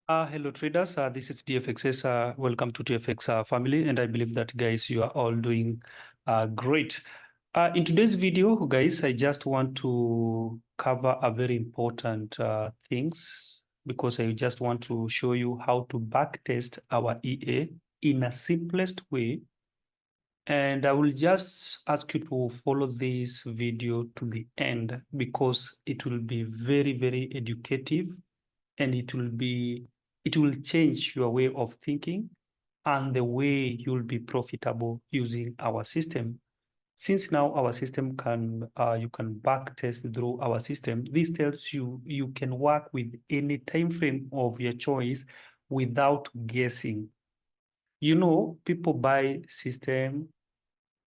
Hello traders, this is DFXS. Welcome to TFX family, and I believe that guys, you are all doing great. In today's video, guys, I just want to cover a very important things because I just want to show you how to backtest our EA in a simplest way. And I will just ask you to follow this video to the end because it will be very, very educative, and it will change your way of thinking and the way you'll be profitable using our system. Since now our system can you can back test through our system, this tells you you can work with any time frame of your choice without guessing. People buy system,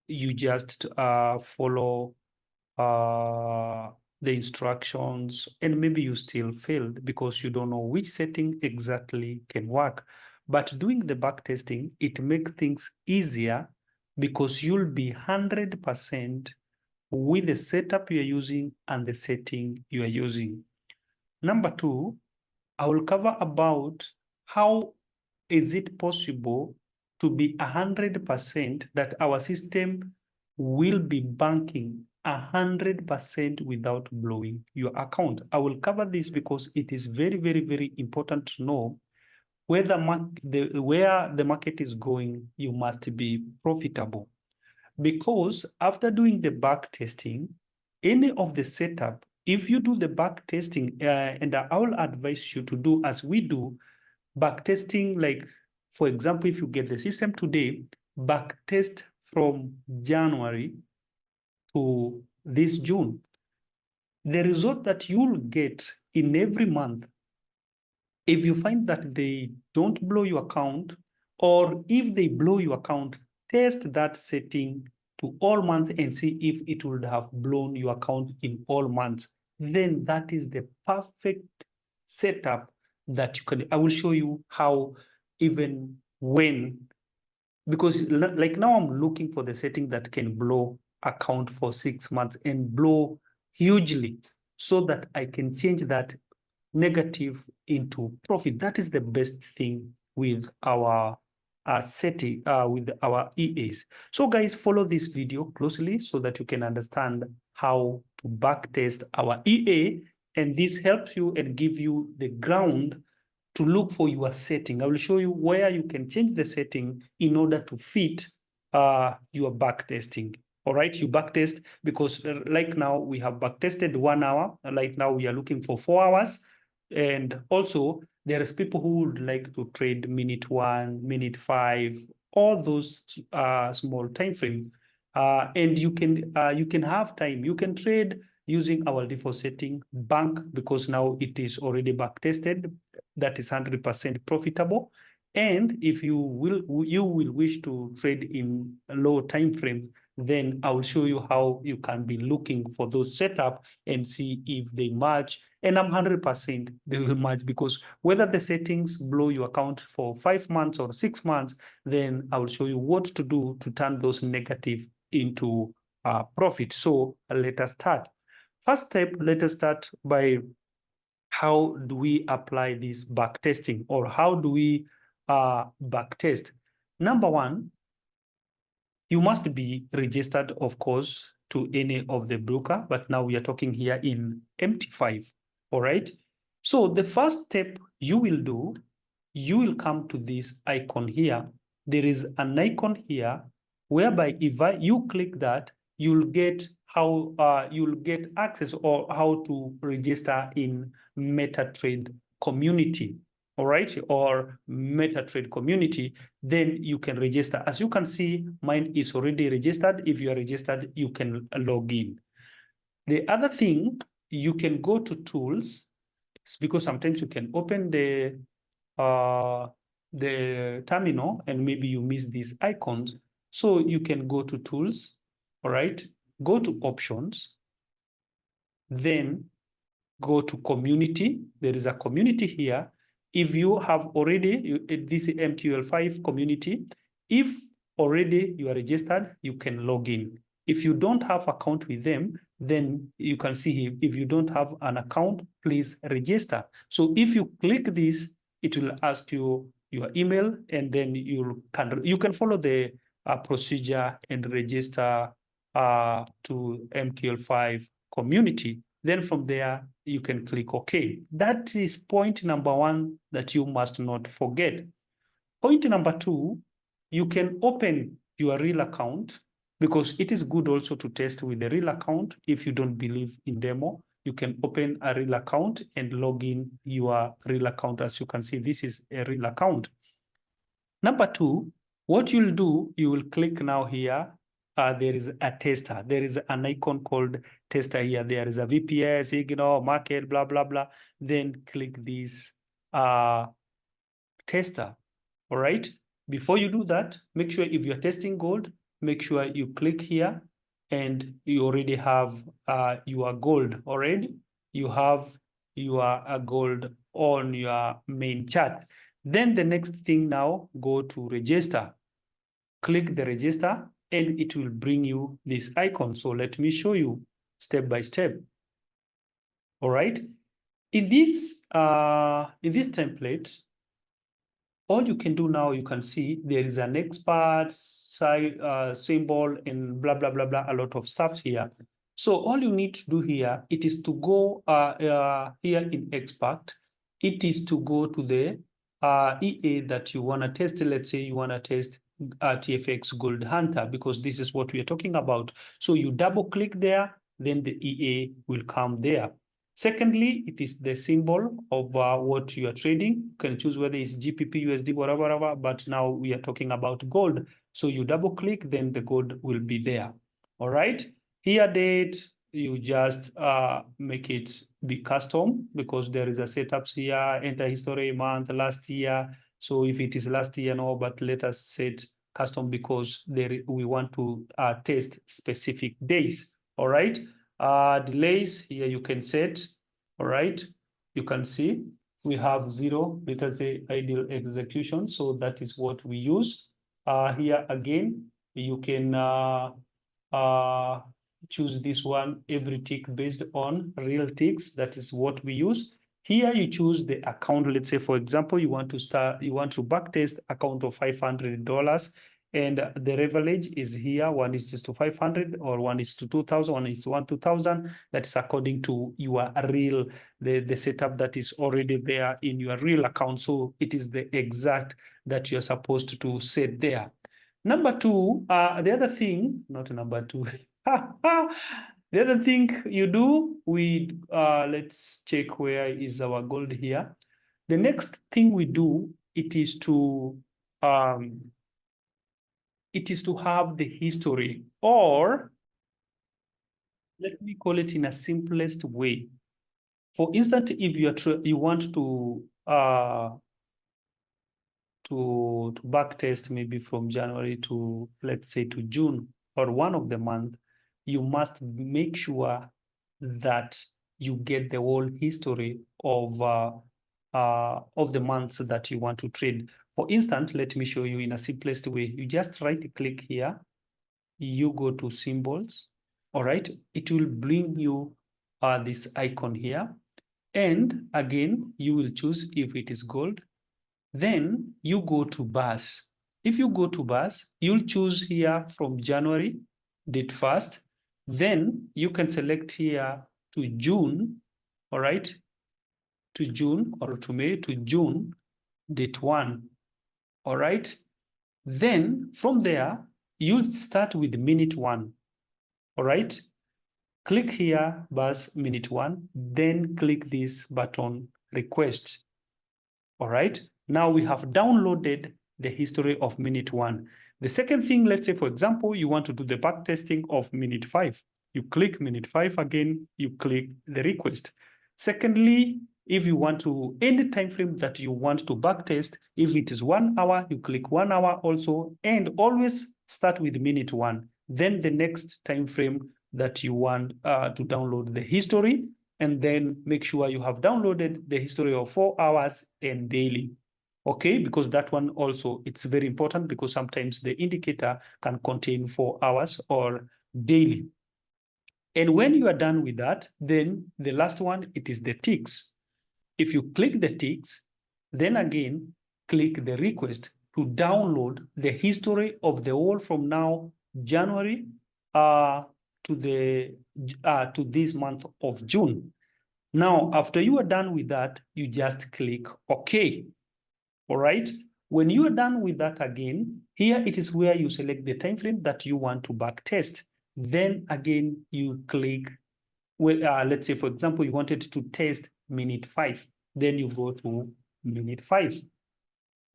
you just follow uh, the instructions, and maybe you still failed because you don't know which setting exactly can work. But doing the back testing, it makes things easier because you'll be 100% with the setup you're using and the setting you are using. Number two, I will cover about how is it possible to be 100% that our system will be banking 100% without blowing your account. I will cover this because it is very, very, very important to know where the market is going. You must be profitable because after doing the back testing, any of the setup, if you do the back testing, and I will advise you to do as we do, back testing, like for example, if you get the system today, back test from January to this June. The result that you'll get in every month, if you find that they don't blow your account, or if they blow your account, test that setting to all months and see if it would have blown your account in all months. Then that is the perfect setup that you can. I will show you how, even when, because like now I'm looking for the setting that can blow account for 6 months and blow hugely so that I can change that negative into profit. That is the best thing with our setting, with our EAs. So guys, follow this video closely so that you can understand how to backtest our EA, and this helps you and give you the ground to look for your setting. I will show you where you can change the setting in order to fit your backtesting. All right, you backtest because like now we have backtested 1 hour. Like now we are looking for 4 hours. And also there is people who would like to trade minute 1, minute 5, all those small time frame. And you can have time. You can trade using our default setting bank because now it is already back tested. That is 100% profitable. And if you will wish to trade in a low time frame, then I will show you how you can be looking for those setup and see if they match. And I'm 100% they will match, because whether the settings blow your account for 5 months or 6 months, then I will show you what to do to turn those negative into profit. So let us start. First step, let us start by how do we apply this back testing, or how do we back test. Number one, you must be registered, of course, to any of the broker, but now we are talking here in MT5, all right? So the first step you will do, you will come to this icon here. There is an icon here whereby if you click that, you'll get you'll get access or how to register in MetaTrade community, all right, or MetaTrade community. Then you can register. As you can see, mine is already registered. If you are registered, you can log in. The other thing, you can go to tools, because sometimes you can open the terminal and maybe you miss these icons. So you can go to tools, all right, go to options, then go to community. There is a community here. If you have already, this MQL5 community, if already you are registered, you can log in. If you don't have account with them, then you can see here, if you don't have an account, please register. So if you click this, it will ask you your email, and then you can follow the procedure and register to MTL5 community. Then from there, you can click OK. That is point number one that you must not forget. Point number two, you can open your real account, because it is good also to test with the real account. If you don't believe in demo, you can open a real account and log in your real account. As you can see, this is a real account. Number two, what you'll do, you will click now here. There is a tester. There is an icon called tester here. There is a VPS, ignore, market, blah, blah, blah. Then click this tester. All right. Before you do that, make sure if you're testing gold, make sure you click here and you already have your gold already. You have your gold on your main chart. Then the next thing now, go to register. Click the register and it will bring you this icon. So let me show you step by step. All right. In this template, all you can do now, you can see there is an expert side symbol and blah, blah, blah, blah, a lot of stuff here. So all you need to do here, it is to go here in expert, it is to go to the EA that you want to test. Let's say you want to test TFX Gold Hunter, because this is what we are talking about. So you double click there, then the EA will come there. Secondly, it is the symbol of what you are trading. You can choose whether it's GPP, USD, whatever, but now we are talking about gold. So you double click, then the gold will be there. All right. Here date, you just make it be custom, because there is a setups here, enter history, month, last year. So if it is last year, no, but let us set custom, because we want to test specific days. All right. Delays here you can set. All right, you can see we have 0, let us say ideal execution. So that is what we use. Here again, you can choose this one, every tick based on real ticks. That is what we use. Here you choose the account. Let's say, for example, you want to backtest account of $500, and the leverage is here. One is just to 500, or one is to 2,000, one is to 2,000. That's according to your real, the setup that is already there in your real account. So it is the exact that you're supposed to set there. Number two, the other thing, not number two. The other thing you do, let's check where is our gold here. The next thing we do, it is to have the history, or let me call it in a simplest way. For instance, if you want to backtest maybe from January to, let's say, to June, or one of the month, you must make sure that you get the whole history of the months that you want to trade. For instance, let me show you in a simplest way. You just right click here, you go to symbols. All right, it will bring you this icon here, and again you will choose if it is gold. Then you go to bars. If you go to bars, you'll choose here from January, date 1st. Then you can select here to June, all right, to June, or to May, to June, date 1, all right. Then from there, you'll start with minute 1, all right. Click here, bars minute 1, then click this button, request, all right. Now we have downloaded the history of minute 1. The second thing, let's say, for example, you want to do the backtesting of minute 5. You click minute 5 again, you click the request. Secondly, if you want to, any time frame that you want to backtest, if it is 1 hour, you click 1 hour also, and always start with minute 1. Then the next time frame that you want to download the history, and then make sure you have downloaded the history of 4 hours and daily. Okay, because that one also, it's very important, because sometimes the indicator can contain 4 hours or daily. And when you are done with that, then the last one, it is the ticks. If you click the ticks, Then again, click the request to download the history of the whole from now, January, to this month of June. Now, after you are done with that, you just click OK. All right. When you are done with that again, here it is where you select the time frame that you want to backtest. Then again, you click, well, let's say, for example, you wanted to test minute 5. Then you go to minute 5.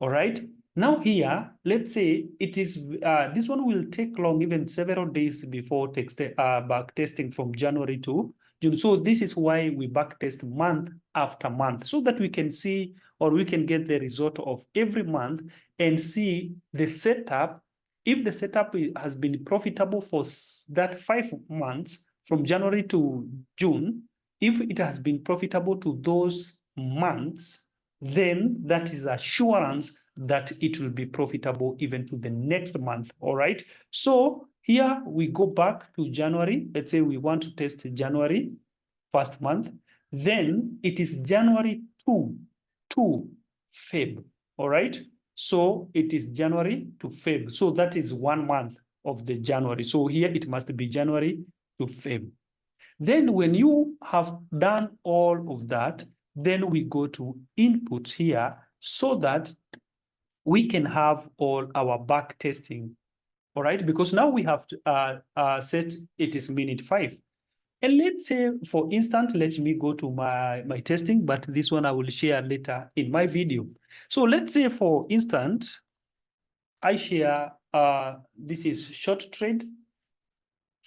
All right. Now here, let's say it is, this one will take long, even several days before back testing from January to June. So this is why we back test month after month, so that we can see, or we can get the result of every month and see the setup. If the setup has been profitable for that 5 months from January to June, if it has been profitable to those months, then that is assurance that it will be profitable even to the next month. All right. So here we go back to January. Let's say we want to test January, first month. Then it is January to Feb. All right. So it is January to Feb. So that is 1 month of the January. So here it must be January to Feb. Then when you have done all of that, then we go to inputs here so that we can have all our back testing. All right, because now we have set it is minute 5. And let's say, for instance, let me go to my testing, but this one I will share later in my video. So let's say, for instance, I share, this is short trade,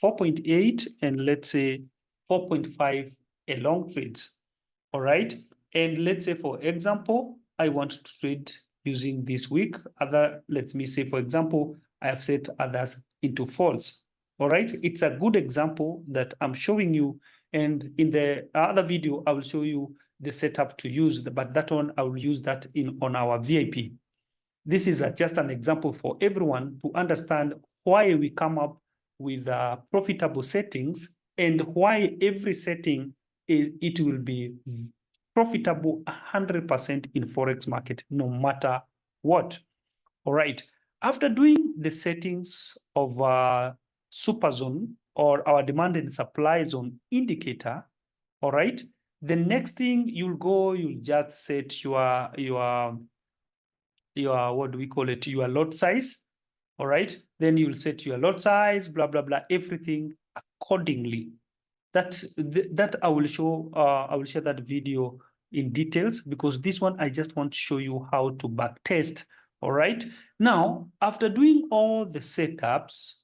4.8, and let's say 4.5 a long trades. All right. And let's say, for example, I want to trade using this week. Let me say, for example, I have set others into false. All right. It's a good example that I'm showing you. And in the other video, I will show you the setup to use, but that one, I will use that on our VIP. This is just an example for everyone to understand why we come up with profitable settings and why every setting it will be profitable 100% in Forex market, no matter what. All right. After doing the settings of super zone or our demand and supply zone indicator, all right, the next thing you'll just set your what do we call it, your lot size. All right, then you'll set your lot size, blah blah blah, everything accordingly. That I will show. I will share that video in details, because this one I just want to show you how to back test. All right, now after doing all the setups,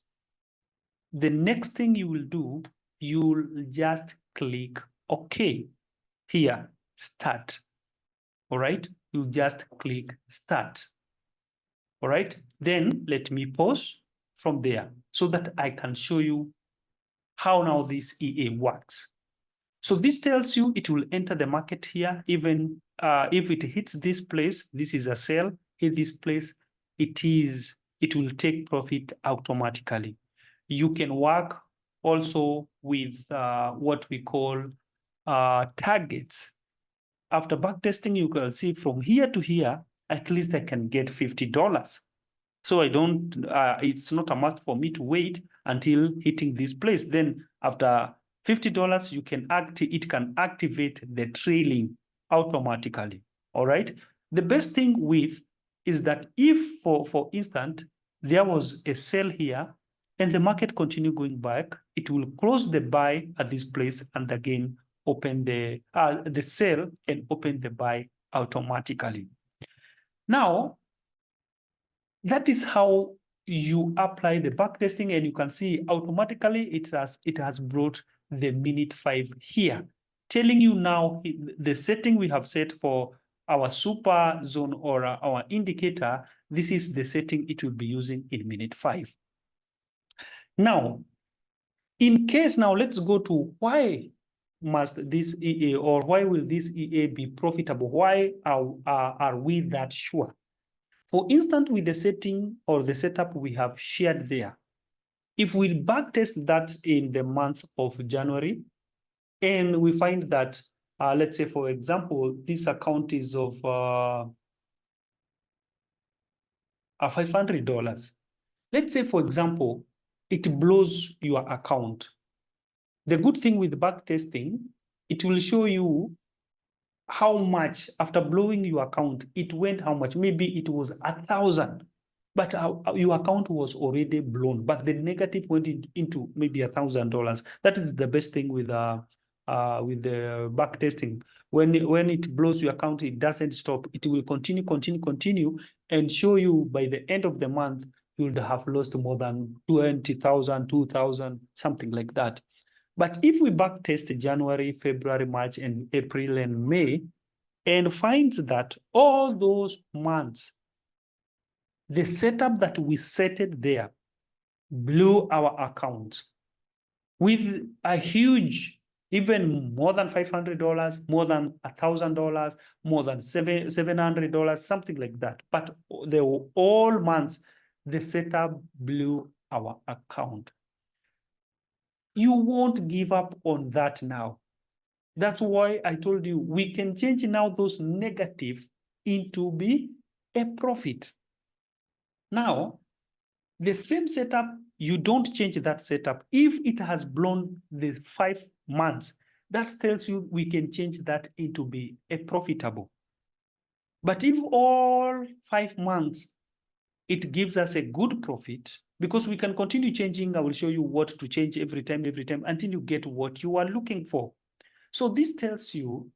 the next thing you will do, you'll just click OK here, start. All right, you just click start. All right, then let me pause from there so that I can show you how now this EA works. So this tells you it will enter the market here, even if it hits this place, this is a sell, hit this place, it will take profit automatically. You can work also with what we call targets. After backtesting, you can see from here to here, at least I can get $50. So I don't, it's not a must for me to wait until hitting this place. Then after $50, it can activate the trailing automatically. All right. The best thing is that if, for instance, there was a sell here and the market continue going back, it will close the buy at this place and again open the sell and open the buy automatically. Now, that is how you apply the backtesting, and you can see automatically it has brought the minute 5 here, telling you now the setting we have set for our super zone or our indicator. This is the setting it will be using in minute 5. Now, in case, now let's go to why must this EA, or why will this EA be profitable? Why are we that sure? For instance, with the setting or the setup we have shared there, if we backtest that in the month of January, and we find that, let's say, for example, this account is of $500. Let's say, for example, it blows your account. The good thing with back testing, it will show you how much after blowing your account, it went how much. Maybe it was 1,000, but your account was already blown, but the negative went into maybe $1,000. That is the best thing with the back testing. When it blows your account, it doesn't stop. It will continue, and show you by the end of the month, you would have lost more than 20,000, 2,000, something like that. But if we back test January, February, March, and April and May, and finds that all those months, the setup that we set it there blew our account with a huge, even more than $500, more than $1,000, more than $700, something like that. But they were all months, the setup blew our account. You won't give up on that now. That's why I told you we can change now those negative into be a profit. Now, the same setup, you don't change that setup. If it has blown the 5 months, that tells you we can change that into be a profitable. But if all 5 months, it gives us a good profit, because we can continue changing. I will show you what to change every time, until you get what you are looking for. So this tells you,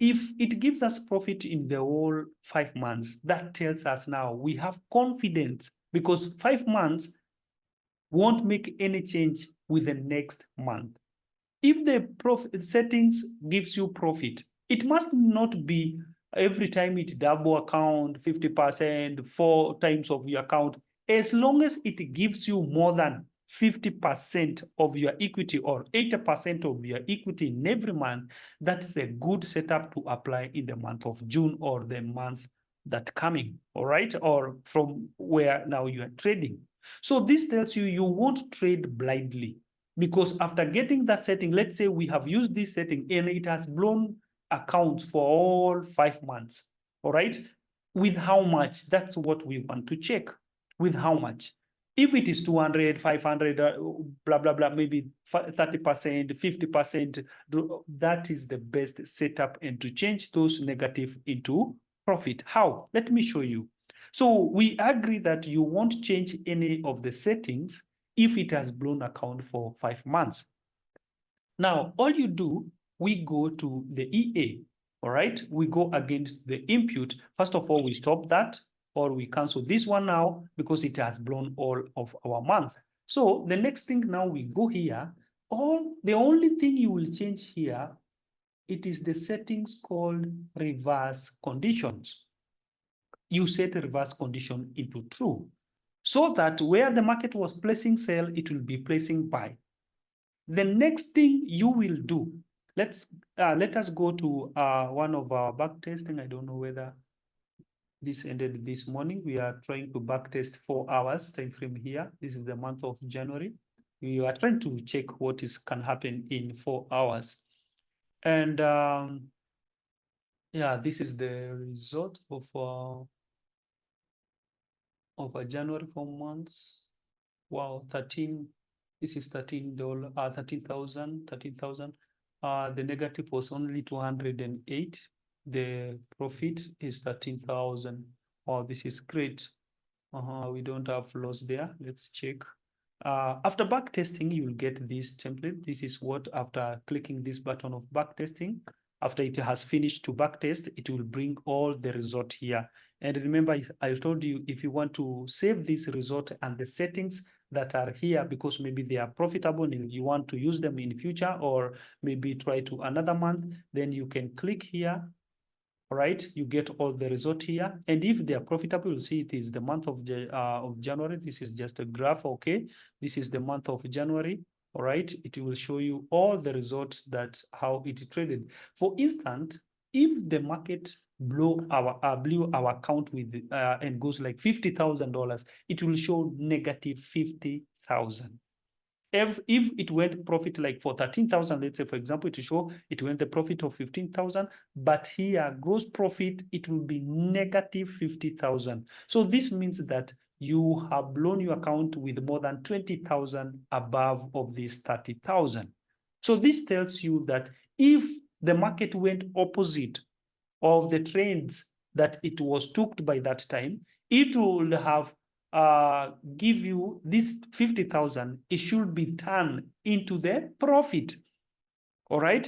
if it gives us profit in the whole 5 months, that tells us now we have confidence, because 5 months won't make any change with the next month. If the profit settings gives you profit, it must not be every time it double account 50%, 4 times of your account. As long as it gives you more than 50% of your equity or 80% of your equity in every month, that's a good setup to apply in the month of June or the month that coming, all right? Or from where now you are trading. So this tells you you won't trade blindly, because after getting that setting, let's say we have used this setting and it has blown accounts for all 5 months, all right? With how much? That's what we want to check. With how much? If it is 200, 500, blah, blah, blah, maybe 30%, 50%, that is the best setup, and to change those negative into profit. How? Let me show you. So we agree that you won't change any of the settings if it has blown account for 5 months. Now, all you do, we go to the EA, all right? We go against the input. First of all, we stop that, or we cancel this one now because it has blown all of our month. So the next thing now, we go here. The only thing you will change here, it is the settings called reverse conditions. You set a reverse condition into true, so that where the market was placing sell, it will be placing buy. The next thing you will do, let us go to one of our back testing. I don't know whether this ended this morning. We are trying to back test 4 hours time frame here. This is the month of January. We are trying to check what can happen in 4 hours. And yeah, this is the result of a January 4 months. Wow, 13. This is $13, 13,000. The negative was only 208. The profit is 13,000. Oh, this is great. We don't have loss there. Let's check. After back testing, you will get this template. This is what, after clicking this button of back testing, after it has finished to back test, it will bring all the result here. And remember, I told you, if you want to save this result and the settings that are here, because maybe they are profitable and you want to use them in future, or maybe try to another month, then you can click here. All right, you get all the result here. And if they are profitable, you'll see it is the month of January. This is just a graph, okay? This is the month of January, all right? It will show you all the results, that how it traded. For instance, if the market blew our account with and goes like $50,000, it will show negative 50,000. If it went profit like for 13,000, let's say, for example, to show it went the profit of 15,000, but here gross profit, it will be negative 50,000. So this means that you have blown your account with more than 20,000 above of this 30,000. So this tells you that if the market went opposite of the trends that it was took by that time, it will have give you this 50,000. It should be turned into the profit. All right,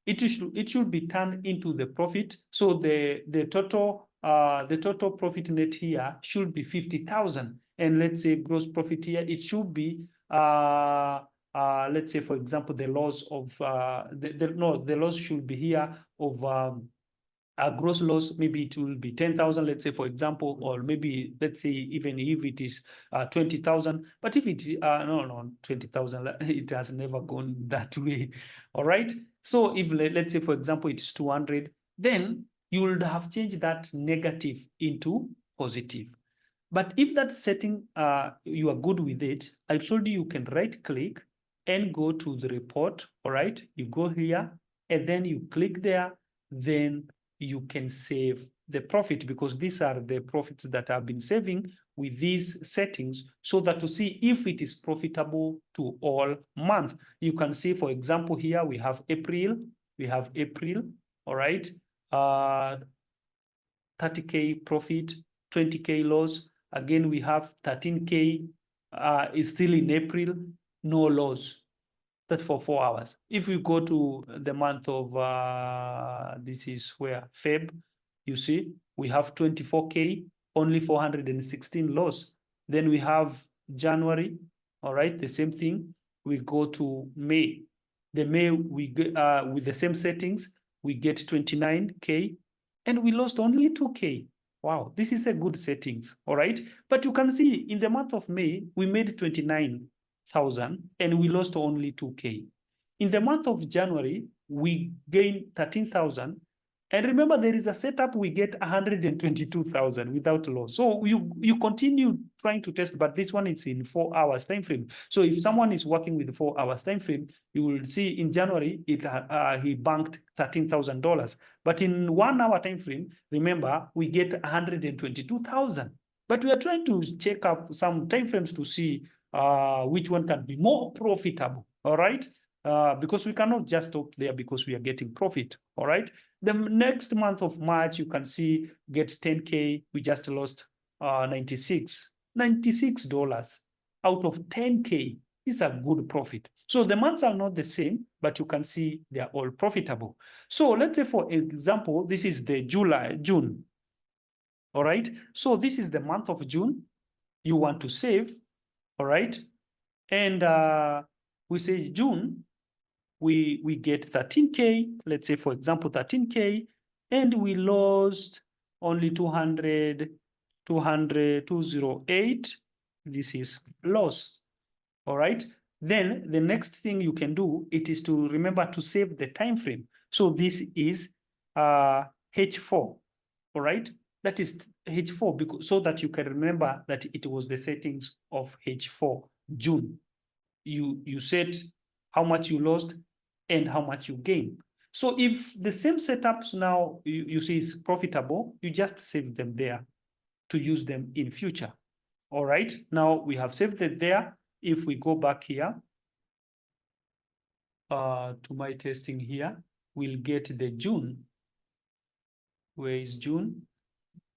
it should be turned into the profit. So the total profit net here should be 50,000, and let's say gross profit here, it should be let's say, for example, the loss of the loss should be here of a gross loss. Maybe it will be 10,000, let's say, for example, or maybe let's say even if it is 20,000. But if it no 20,000, it has never gone that way. All right. So if let's say, for example, it's 200, then you would have changed that negative into positive. But if that setting you are good with it, I told you can right click and go to the report. All right, you go here and then you click there, then you can save the profit, because these are the profits that I've been saving with these settings, so that to see if it is profitable to all month. You can see, for example, here we have April, all right, 30K profit, 20K loss. Again, we have 13K is still in April, no loss. That's for 4 hours. If we go to the month of, this is where, Feb, you see, we have 24K, only 416 loss. Then we have January, all right, the same thing. We go to May. The May, we get, with the same settings, we get 29K, and we lost only 2K. Wow, this is a good settings, all right? But you can see in the month of May, we made 29,000 and we lost only 2K. In the month of January, we gained 13,000. And remember, there is a setup, we get 122,000 without loss. So you continue trying to test, but this one is in 4 hours time frame. So if someone is working with 4 hours time frame, you will see in January, he banked $13,000. But in 1 hour time frame, remember, we get 122,000. But we are trying to check up some time frames to see which one can be more profitable, all right? Because we cannot just stop there because we are getting profit, all right? The next month of March, you can see, get 10K, we just lost $96 out of 10K. It's a good profit. So the months are not the same, but you can see they are all profitable. So let's say, for example, this is the June, all right? So this is the month of June. You want to save, all right? And we say June, we get 13K, let's say, for example, 13K, and we lost only 208. This is loss, all right? Then the next thing you can do, it is to remember to save the time frame. So this is H4, all right? That is H4, because so that you can remember that it was the settings of H4, June. You set how much you lost and how much you gain. So if the same setups now you see is profitable, you just save them there to use them in future. All right, now we have saved it there. If we go back here to my testing here, we'll get the June. Where is June?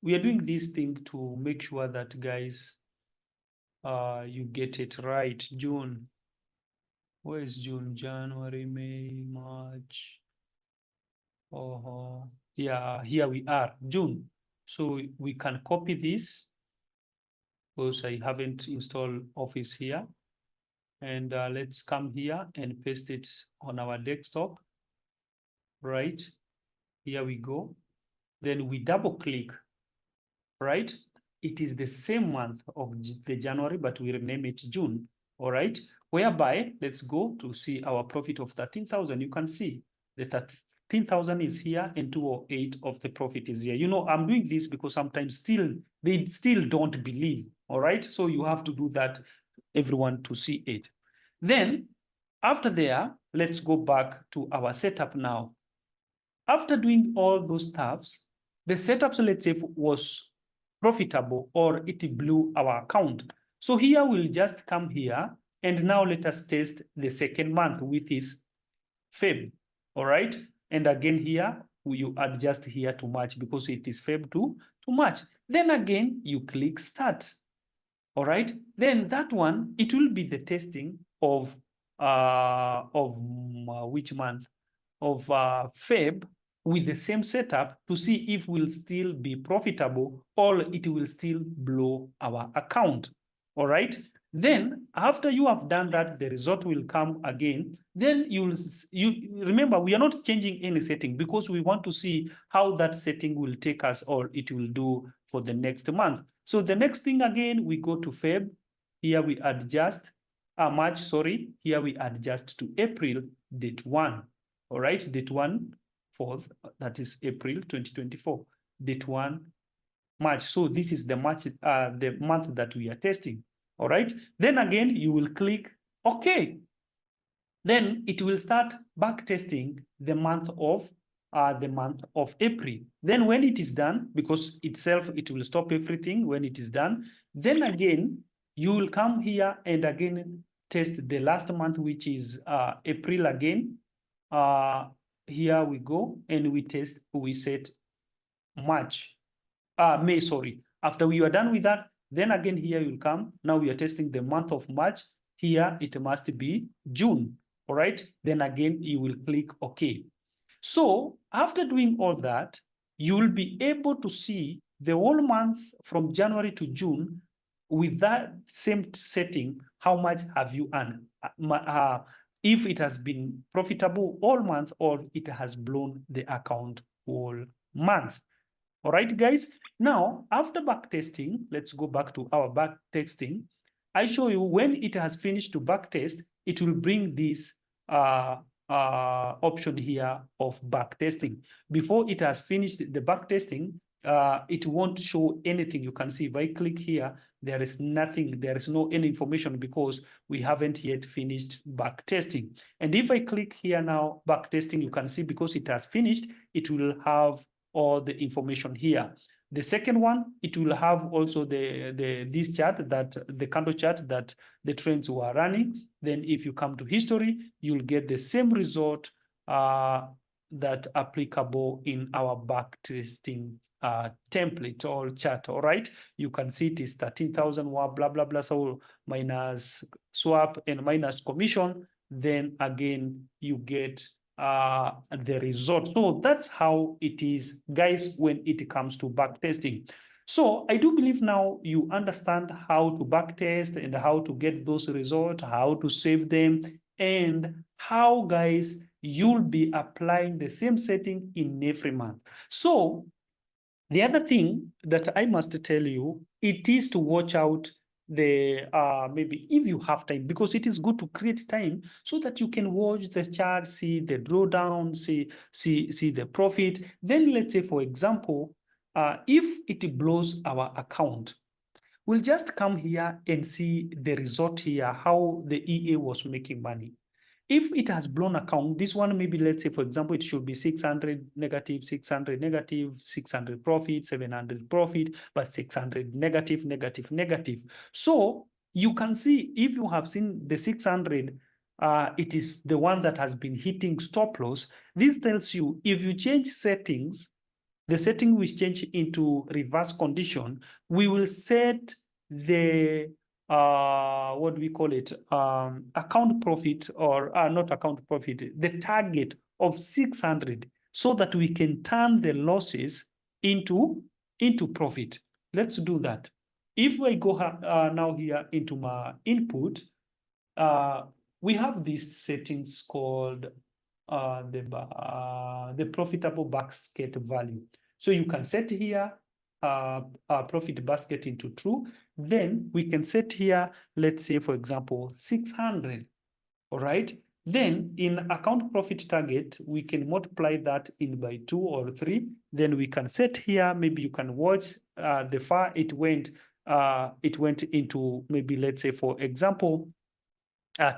We are doing this thing to make sure that, guys, you get it right. June. Where is June? January, May, March. Oh, yeah, here we are, June. So we can copy this, because I haven't installed Office here. And let's come here and paste it on our desktop. Right, here we go. Then we double click, right? It is the same month of the January, but we rename it June, all right? Whereby, let's go to see our profit of 13,000. You can see the 13,000 is here and 208 of the profit is here. You know, I'm doing this because sometimes they still don't believe, all right? So you have to do that, everyone, to see it. Then after there, let's go back to our setup now. After doing all those stuffs, the setup, so let's say, was profitable or it blew our account. So here we'll just come here and now let us test the second month with this Feb. All right. And again here, you adjust here to match because it is Feb to March. Then again, you click start. All right. Then that one, it will be the testing of which month? Of Feb with the same setup to see if we'll still be profitable or it will still blow our account. All right. Then after you have done that, the result will come again. Then you remember, we are not changing any setting because we want to see how that setting will take us or it will do for the next month. So the next thing again, we go to Feb. Here we adjust March, sorry. Here we adjust to April, date 1. All right, date 1, 4th, that is April 2024. Date 1, March. So this is the month that we are testing. All right. Then again, you will click OK. Then it will start back testing the month of April. Then when it is done, because itself it will stop everything when it is done. Then again, you will come here and again test the last month, which is April again. Here we go and we test, we set March, May, sorry. After we are done with that, then again here you'll come. Now we are testing the month of March. Here it must be June, all right? Then again, you will click OK. So after doing all that, you will be able to see the whole month from January to June with that same setting, how much have you earned? If it has been profitable all month or it has blown the account all month. All right, guys. Now, after backtesting, let's go back to our backtesting. I show you when it has finished to backtest, it will bring this option here of backtesting. Before it has finished the backtesting, it won't show anything. You can see if I click here, there is nothing, there is no any information because we haven't yet finished backtesting. And if I click here now, backtesting, you can see because it has finished, it will have all the information here. The second one, it will have also this chart, that the candle chart that the trends were running. Then if you come to history, you'll get the same result that applicable in our backtesting template or chart. All right, you can see it is 13,000 blah blah blah, so minus swap and minus commission, then again you get the result. So that's how it is, guys, when it comes to backtesting. So I do believe now you understand how to backtest and how to get those results, how to save them, and how, guys, you'll be applying the same setting in every month. So the other thing that I must tell you, it is to watch out the maybe if you have time, because it is good to create time so that you can watch the chart, see the drawdown, see the profit. Then let's say, for example, if it blows our account, we'll just come here and see the result here, how the EA was making money. If it has blown account, this one, maybe let's say, for example, it should be 600 negative, 600 negative, 600 profit, 700 profit, but 600 negative, negative, negative. So you can see, if you have seen the 600, it is the one that has been hitting stop loss. This tells you if you change settings, the setting will change into reverse condition. We will set the what do we call it, account profit, or not account profit, the target of 600, so that we can turn the losses into profit. Let's do that. If I go now here into my input, we have these settings called the profitable basket value. So you can set here profit basket into true. Then we can set here, let's say, for example, 600. All right. Then in account profit target, we can multiply that in by 2 or 3. Then we can set here, maybe you can watch the far it went into, maybe let's say, for example,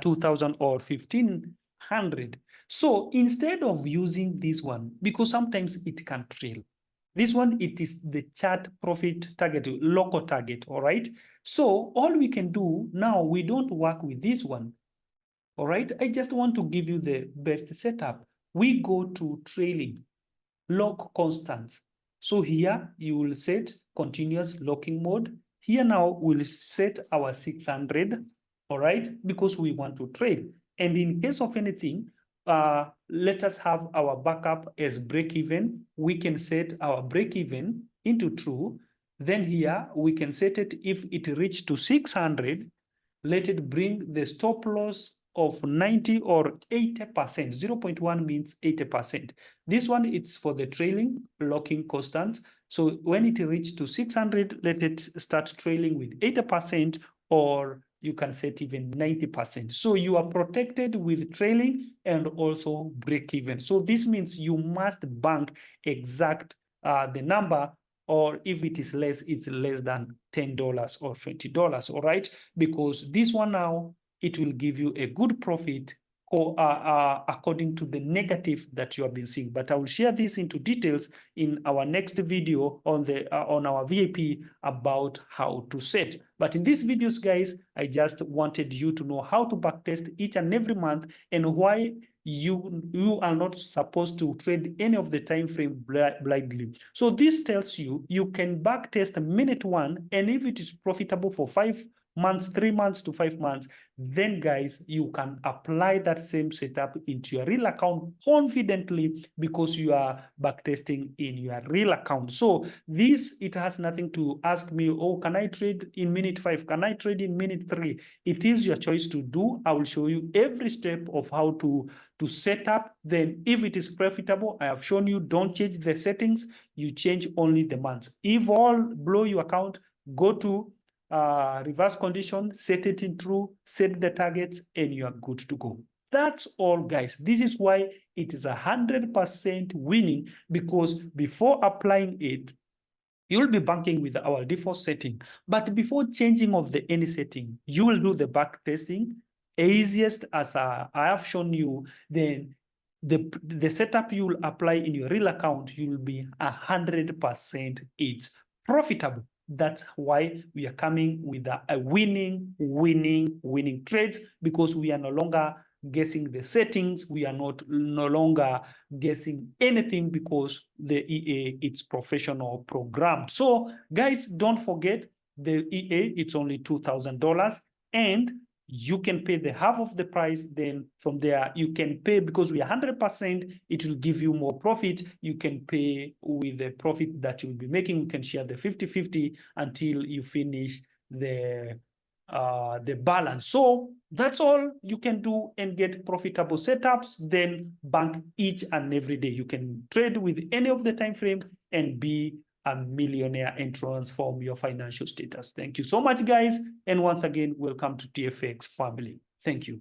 2,000 or 1,500. So instead of using this one, because sometimes it can trail, this one, it is the chart profit target, local target, all right? So all we can do now, we don't work with this one, all right? I just want to give you the best setup. We go to trailing, lock constant. So here you will set continuous locking mode. Here now we'll set our 600, all right? Because we want to trade. And in case of anything, let us have our backup as break even. We can set our break even into true. Then here we can set it if it reached to 600, let it bring the stop loss of 90 or 80%. 0.1 means 80%. This one, it's for the trailing locking constant. So when it reaches to 600, let it start trailing with 80%, or you can set even 90%. So you are protected with trailing and also break even. So this means you must bank exact the number, or if it is less, it's less than $10 or $20, all right? Because this one now, it will give you a good profit or according to the negative that you have been seeing. But I will share this into details in our next video on the on our VIP about how to set. But in these videos, guys, I just wanted you to know how to backtest each and every month and why you are not supposed to trade any of the time frame blindly. So this tells you you can backtest minute one, and if it is profitable for 5 months, 3 months to 5 months, then guys, you can apply that same setup into your real account confidently because you are backtesting in your real account. So this, it has nothing to ask me, oh, can I trade in minute 5? Can I trade in minute 3? It is your choice to do. I will show you every step of how to set up. Then if it is profitable, I have shown you, don't change the settings, you change only the months. If all blow your account, go to reverse condition, set it in true, set the targets, and you are good to go. That's all, guys. This is why it is 100% winning, because before applying it, you'll be banking with our default setting. But before changing of the any setting, you will do the back testing. Easiest as I have shown you, then the setup you will apply in your real account, you will be 100% it's profitable. That's why we are coming with a winning trades, because we are no longer guessing the settings. We are no longer guessing anything, because the EA, it's professional programmed. So guys, don't forget the EA, it's only $2,000, and you can pay the half of the price. Then from there, you can pay, because we are 100%, it will give you more profit. You can pay with the profit that you'll be making. You can share the 50-50 until you finish the balance. So that's all you can do and get profitable setups. Then bank each and every day. You can trade with any of the time frame and be a millionaire and transform your financial status. Thank you so much, guys. And once again, welcome to TFX family. Thank you.